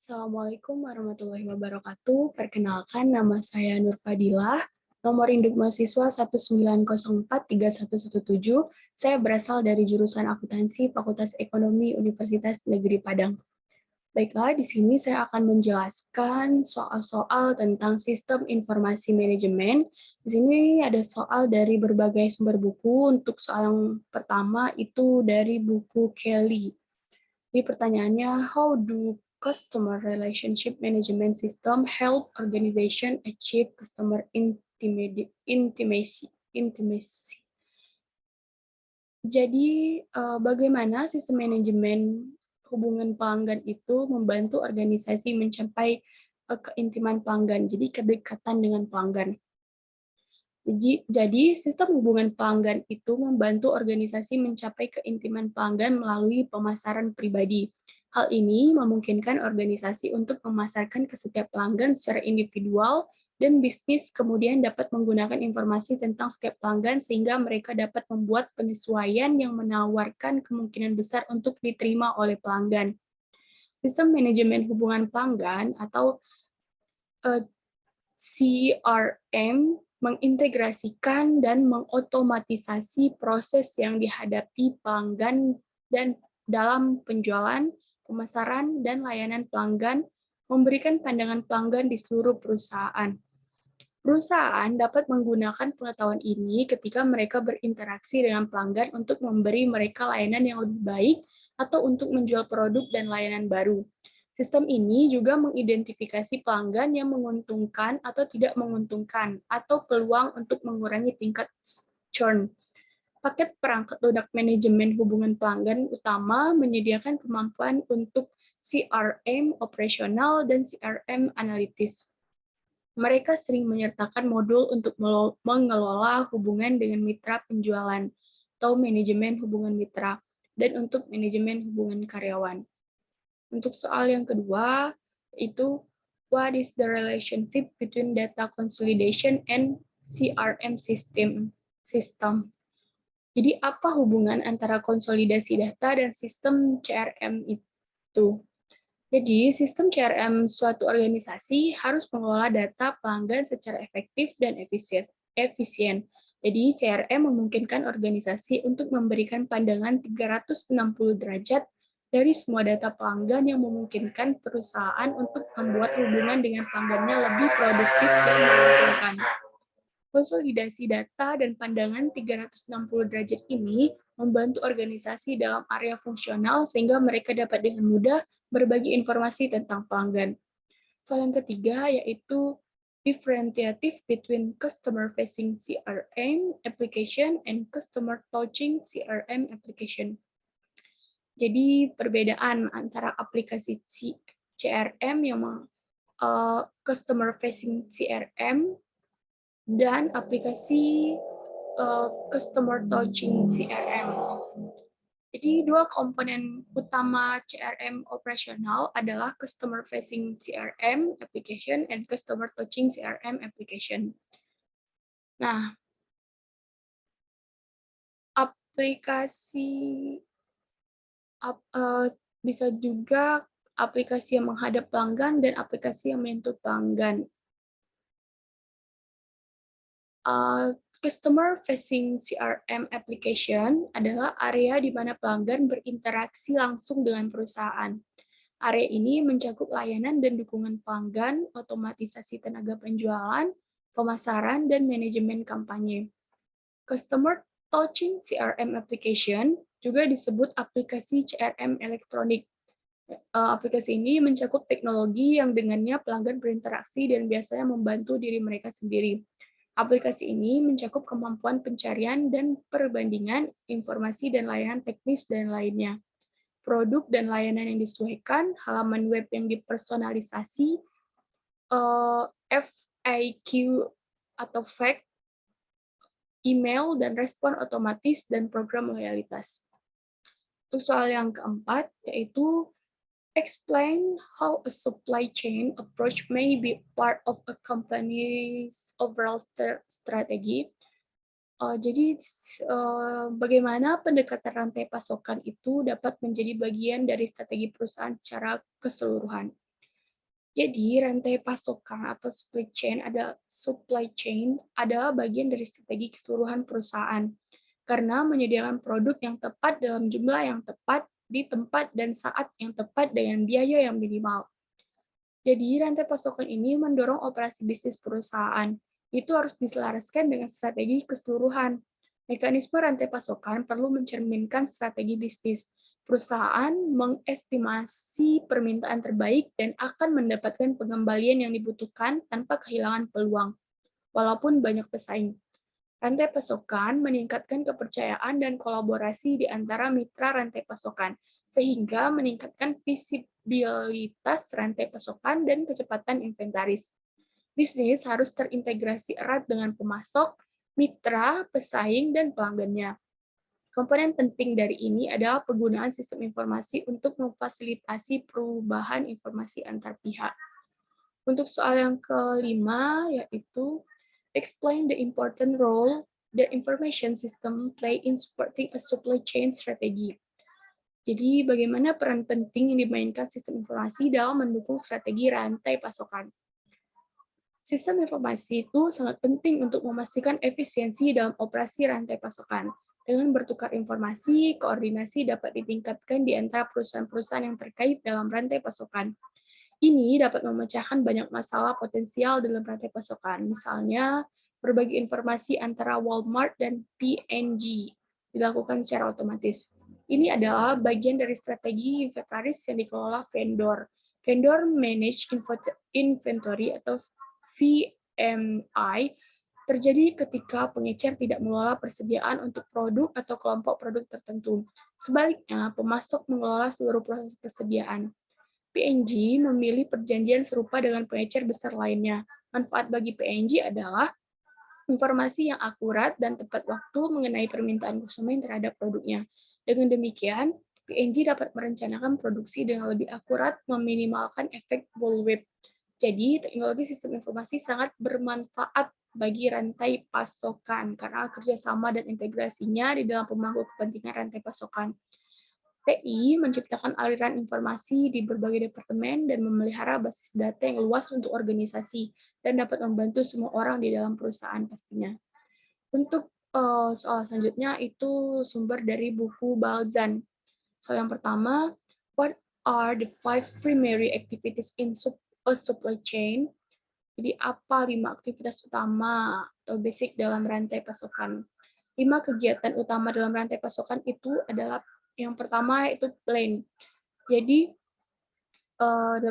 Assalamualaikum warahmatullahi wabarakatuh. Perkenalkan, nama saya Nur Fadilah. Nomor induk mahasiswa 1904317. Saya berasal dari jurusan akuntansi Fakultas Ekonomi Universitas Negeri Padang. Baiklah, di sini saya akan menjelaskan soal-soal tentang sistem informasi manajemen. Di sini ada soal dari berbagai sumber buku. Untuk soal yang pertama itu dari buku Kelly. Jadi pertanyaannya, how do customer relationship management system help organization achieve customer intimacy? Intimacy. Jadi, bagaimana sistem manajemen hubungan pelanggan itu membantu organisasi mencapai keintiman pelanggan, jadi kedekatan dengan pelanggan. Jadi, sistem hubungan pelanggan itu membantu organisasi mencapai keintiman pelanggan melalui pemasaran pribadi. Hal ini memungkinkan organisasi untuk memasarkan ke setiap pelanggan secara individual dan bisnis kemudian dapat menggunakan informasi tentang setiap pelanggan sehingga mereka dapat membuat penyesuaian yang menawarkan kemungkinan besar untuk diterima oleh pelanggan. Sistem manajemen hubungan pelanggan atau CRM mengintegrasikan dan mengotomatisasi proses yang dihadapi pelanggan dan dalam penjualan, pemasaran, dan layanan pelanggan, memberikan pandangan pelanggan di seluruh perusahaan. Perusahaan dapat menggunakan pengetahuan ini ketika mereka berinteraksi dengan pelanggan untuk memberi mereka layanan yang lebih baik atau untuk menjual produk dan layanan baru. Sistem ini juga mengidentifikasi pelanggan yang menguntungkan atau tidak menguntungkan, atau peluang untuk mengurangi tingkat churn. Paket perangkat lunak manajemen hubungan pelanggan utama menyediakan kemampuan untuk CRM operasional dan CRM analitis. Mereka sering menyertakan modul untuk mengelola hubungan dengan mitra penjualan atau manajemen hubungan mitra, dan untuk manajemen hubungan karyawan. Untuk soal yang kedua, itu what is the relationship between data consolidation and CRM system? Jadi apa hubungan antara konsolidasi data dan sistem CRM itu? Jadi, sistem CRM suatu organisasi harus mengelola data pelanggan secara efektif dan efisien. Jadi, CRM memungkinkan organisasi untuk memberikan pandangan 360 derajat dari semua data pelanggan yang memungkinkan perusahaan untuk membuat hubungan dengan pelanggannya lebih produktif dan menguntungkan. Konsolidasi data dan pandangan 360 derajat ini membantu organisasi dalam area fungsional sehingga mereka dapat dengan mudah berbagi informasi tentang pelanggan. Soal yang ketiga yaitu differentiative between customer-facing CRM application and customer-touching CRM application. Jadi perbedaan antara aplikasi CRM yang customer-facing CRM dan aplikasi customer touching CRM. Jadi dua komponen utama CRM operasional adalah customer facing CRM application and customer touching CRM application. Nah, aplikasi bisa juga aplikasi yang menghadap pelanggan dan aplikasi yang menyentuh pelanggan. Customer facing CRM application adalah area di mana pelanggan berinteraksi langsung dengan perusahaan. Area ini mencakup layanan dan dukungan pelanggan, otomatisasi tenaga penjualan, pemasaran, dan manajemen kampanye. Customer touching CRM application juga disebut aplikasi CRM elektronik. Aplikasi ini mencakup teknologi yang dengannya pelanggan berinteraksi dan biasanya membantu diri mereka sendiri. Aplikasi ini mencakup kemampuan pencarian dan perbandingan informasi dan layanan teknis dan lainnya. Produk dan layanan yang disesuaikan, halaman web yang dipersonalisasi, FAQ atau FAQ, email dan respon otomatis, dan program loyalitas. Untuk soal yang keempat, yaitu explain how a supply chain approach may be part of a company's overall strategy. Jadi, bagaimana pendekatan rantai pasokan itu dapat menjadi bagian dari strategi perusahaan secara keseluruhan. Jadi, rantai pasokan atau supply chain adalah bagian dari strategi keseluruhan perusahaan karena menyediakan produk yang tepat dalam jumlah yang tepat di tempat dan saat yang tepat dengan biaya yang minimal. Jadi, rantai pasokan ini mendorong operasi bisnis perusahaan. Itu harus diselaraskan dengan strategi keseluruhan. Mekanisme rantai pasokan perlu mencerminkan strategi bisnis. Perusahaan mengestimasi permintaan terbaik dan akan mendapatkan pengembalian yang dibutuhkan tanpa kehilangan peluang, walaupun banyak pesaing. Rantai pasokan meningkatkan kepercayaan dan kolaborasi di antara mitra rantai pasokan, sehingga meningkatkan visibilitas rantai pasokan dan kecepatan inventaris. Bisnis harus terintegrasi erat dengan pemasok, mitra, pesaing, dan pelanggannya. Komponen penting dari ini adalah penggunaan sistem informasi untuk memfasilitasi perubahan informasi antar pihak. Untuk soal yang kelima, yaitu explain the important role the information system play in supporting a supply chain strategy. Jadi, bagaimana peran penting yang dimainkan sistem informasi dalam mendukung strategi rantai pasokan? Sistem informasi itu sangat penting untuk memastikan efisiensi dalam operasi rantai pasokan. Dengan bertukar informasi, koordinasi dapat ditingkatkan di antara perusahaan-perusahaan yang terkait dalam rantai pasokan. Ini dapat memecahkan banyak masalah potensial dalam rantai pasokan, misalnya berbagi informasi antara Walmart dan P&G dilakukan secara otomatis. Ini adalah bagian dari strategi inventaris yang dikelola vendor. Vendor Manage Inventory atau VMI terjadi ketika pengecer tidak mengelola persediaan untuk produk atau kelompok produk tertentu. Sebaliknya, pemasok mengelola seluruh proses persediaan. P&G memilih perjanjian serupa dengan pengecer besar lainnya. Manfaat bagi P&G adalah informasi yang akurat dan tepat waktu mengenai permintaan konsumen terhadap produknya. Dengan demikian, P&G dapat merencanakan produksi dengan lebih akurat, meminimalkan efek bullwhip. Jadi, teknologi sistem informasi sangat bermanfaat bagi rantai pasokan karena kerjasama dan integrasinya di dalam pemangku kepentingan rantai pasokan. TI menciptakan aliran informasi di berbagai departemen dan memelihara basis data yang luas untuk organisasi dan dapat membantu semua orang di dalam perusahaan pastinya. Untuk soal selanjutnya itu sumber dari buku Balzan. Soal yang pertama, what are the 5 primary activities in a supply chain? Jadi apa 5 aktivitas utama atau basic dalam rantai pasokan? 5 kegiatan utama dalam rantai pasokan itu adalah yang pertama itu plan. Jadi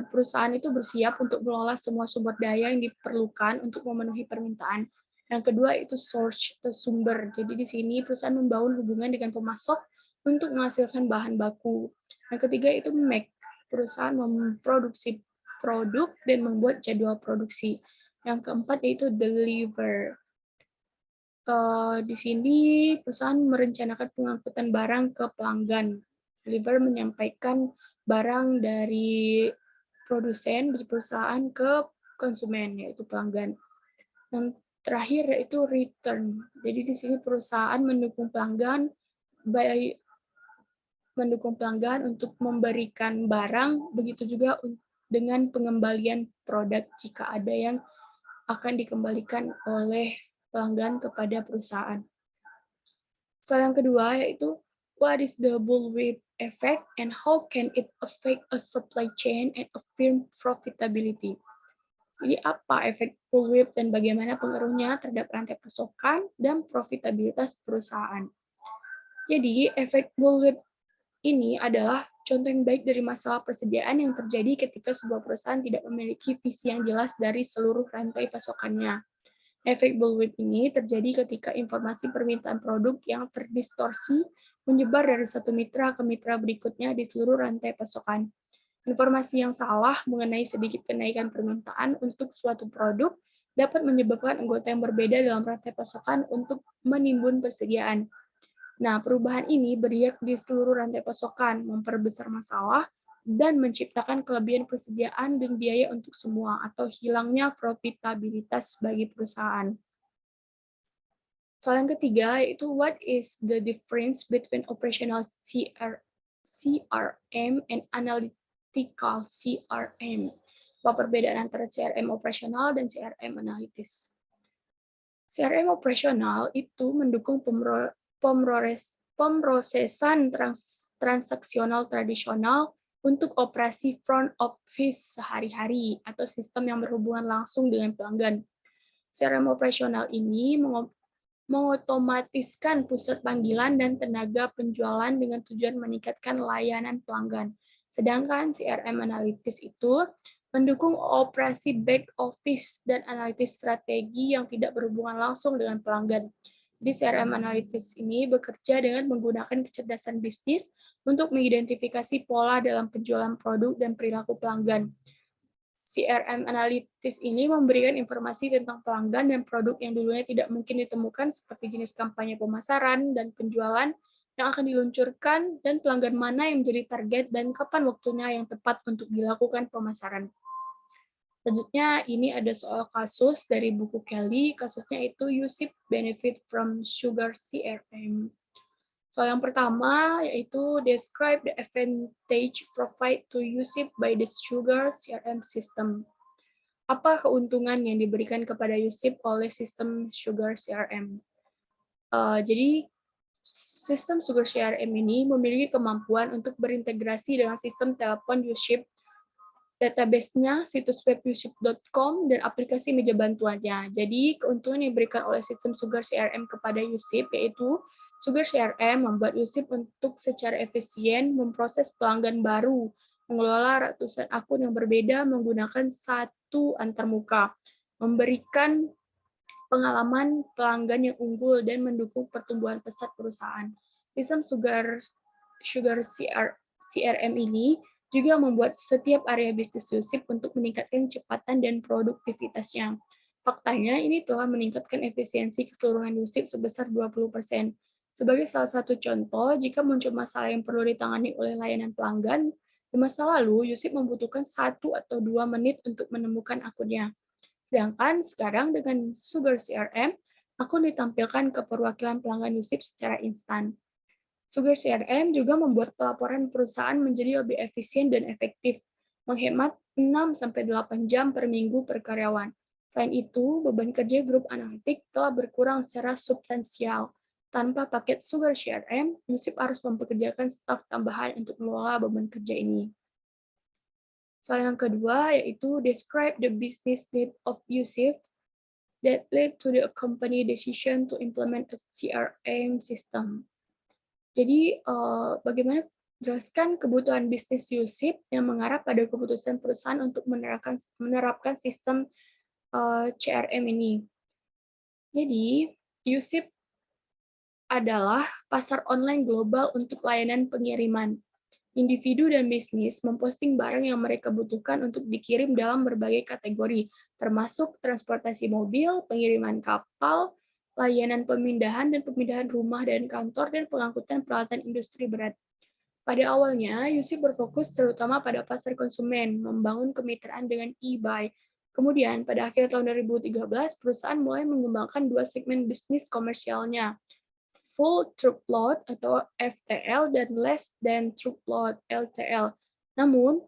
perusahaan itu bersiap untuk mengolah semua sumber daya yang diperlukan untuk memenuhi permintaan. Yang kedua itu source atau sumber. Jadi di sini perusahaan membangun hubungan dengan pemasok untuk menghasilkan bahan baku. Yang ketiga itu make. Perusahaan memproduksi produk dan membuat jadwal produksi. Yang keempat yaitu deliver. Di sini perusahaan merencanakan pengangkutan barang ke pelanggan. Deliver menyampaikan barang dari produsen di perusahaan ke konsumen, yaitu pelanggan. Yang terakhir yaitu return. Jadi di sini perusahaan mendukung pelanggan untuk memberikan barang, begitu juga dengan pengembalian produk jika ada yang akan dikembalikan oleh pelanggan kepada perusahaan. Soal yang kedua yaitu what is the bullwhip effect and how can it affect a supply chain and a firm profitability? Jadi apa efek bullwhip dan bagaimana pengaruhnya terhadap rantai pasokan dan profitabilitas perusahaan? Jadi efek bullwhip ini adalah contoh yang baik dari masalah persediaan yang terjadi ketika sebuah perusahaan tidak memiliki visi yang jelas dari seluruh rantai pasokannya. Efek bullwhip ini terjadi ketika informasi permintaan produk yang terdistorsi menyebar dari satu mitra ke mitra berikutnya di seluruh rantai pasokan. Informasi yang salah mengenai sedikit kenaikan permintaan untuk suatu produk dapat menyebabkan anggota yang berbeda dalam rantai pasokan untuk menimbun persediaan. Nah, perubahan ini beriak di seluruh rantai pasokan, memperbesar masalah, dan menciptakan kelebihan persediaan dan biaya untuk semua, atau hilangnya profitabilitas bagi perusahaan. Soal yang ketiga yaitu what is the difference between operational CRM and analytical CRM? Apa perbedaan antara CRM operasional dan CRM analitis? CRM operasional itu mendukung pemrosesan transaksional tradisional untuk operasi front office sehari-hari atau sistem yang berhubungan langsung dengan pelanggan. CRM operasional ini mengotomatiskan pusat panggilan dan tenaga penjualan dengan tujuan meningkatkan layanan pelanggan. Sedangkan CRM analitis itu mendukung operasi back office dan analitis strategi yang tidak berhubungan langsung dengan pelanggan. Jadi CRM analitis ini bekerja dengan menggunakan kecerdasan bisnis untuk mengidentifikasi pola dalam penjualan produk dan perilaku pelanggan. CRM analitis ini memberikan informasi tentang pelanggan dan produk yang dulunya tidak mungkin ditemukan seperti jenis kampanye pemasaran dan penjualan yang akan diluncurkan dan pelanggan mana yang menjadi target dan kapan waktunya yang tepat untuk dilakukan pemasaran. Selanjutnya, ini ada soal kasus dari buku Kelly, kasusnya itu USIP Benefit from Sugar CRM. Soal yang pertama yaitu describe the advantage provided to USIP by the Sugar CRM system. Apa keuntungan yang diberikan kepada USIP oleh sistem Sugar CRM? Jadi sistem Sugar CRM ini memiliki kemampuan untuk berintegrasi dengan sistem telepon USIP, database-nya, situs web usip.com, dan aplikasi meja bantuannya. Jadi, keuntungan yang diberikan oleh sistem Sugar CRM kepada USIP yaitu Sugar CRM membuat USIP untuk secara efisien memproses pelanggan baru, mengelola ratusan akun yang berbeda menggunakan satu antarmuka, memberikan pengalaman pelanggan yang unggul, dan mendukung pertumbuhan pesat perusahaan. Sistem Sugar CRM ini juga membuat setiap area bisnis USIP untuk meningkatkan kecepatan dan produktivitasnya. Faktanya, ini telah meningkatkan efisiensi keseluruhan USIP sebesar 20%. Sebagai salah satu contoh, jika muncul masalah yang perlu ditangani oleh layanan pelanggan, di masa lalu USIP membutuhkan 1 atau 2 menit untuk menemukan akunnya. Sedangkan sekarang dengan Sugar CRM, akun ditampilkan ke perwakilan pelanggan USIP secara instan. Sugar CRM juga membuat pelaporan perusahaan menjadi lebih efisien dan efektif, menghemat 6-8 jam per minggu per karyawan. Selain itu, beban kerja grup analitik telah berkurang secara substansial. Tanpa paket Sugar CRM, USIP harus mempekerjakan staf tambahan untuk mengelola beban kerja ini. Soal yang kedua yaitu describe the business need of USIP that led to the company decision to implement a CRM system. Jadi, bagaimana jelaskan kebutuhan bisnis USIP yang mengarah pada keputusan perusahaan untuk menerapkan sistem CRM ini. Jadi, USIP adalah pasar online global untuk layanan pengiriman. Individu dan bisnis memposting barang yang mereka butuhkan untuk dikirim dalam berbagai kategori, termasuk transportasi mobil, pengiriman kapal, layanan pemindahan dan pemindahan rumah dan kantor, dan pengangkutan peralatan industri berat. Pada awalnya, USIP berfokus terutama pada pasar konsumen, membangun kemitraan dengan eBay. Kemudian, pada akhir tahun 2013, perusahaan mulai mengembangkan dua segmen bisnis komersialnya, full truckload atau FTL dan less than truckload LTL. Namun,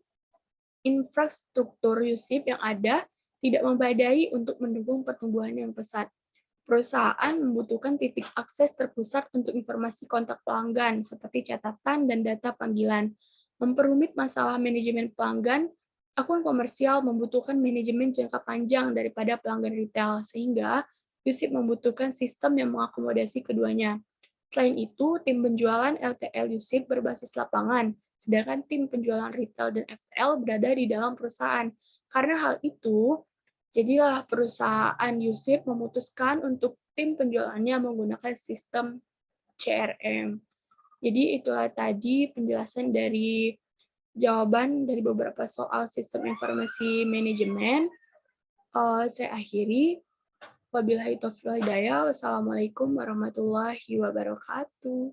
infrastruktur USIP yang ada tidak memadai untuk mendukung pertumbuhan yang pesat. Perusahaan membutuhkan titik akses terpusat untuk informasi kontak pelanggan seperti catatan dan data panggilan. Memperumit masalah manajemen pelanggan, akun komersial membutuhkan manajemen jangka panjang daripada pelanggan retail, sehingga USIP membutuhkan sistem yang mengakomodasi keduanya. Selain itu, tim penjualan LTL USIP berbasis lapangan, sedangkan tim penjualan retail dan FTL berada di dalam perusahaan. Karena hal itu, jadilah perusahaan USIP memutuskan untuk tim penjualannya menggunakan sistem CRM. Jadi itulah tadi penjelasan dari jawaban dari beberapa soal sistem informasi manajemen. Saya akhiri. Wabillahi taufiq wal hidayah. Wassalamualaikum warahmatullahi wabarakatuh.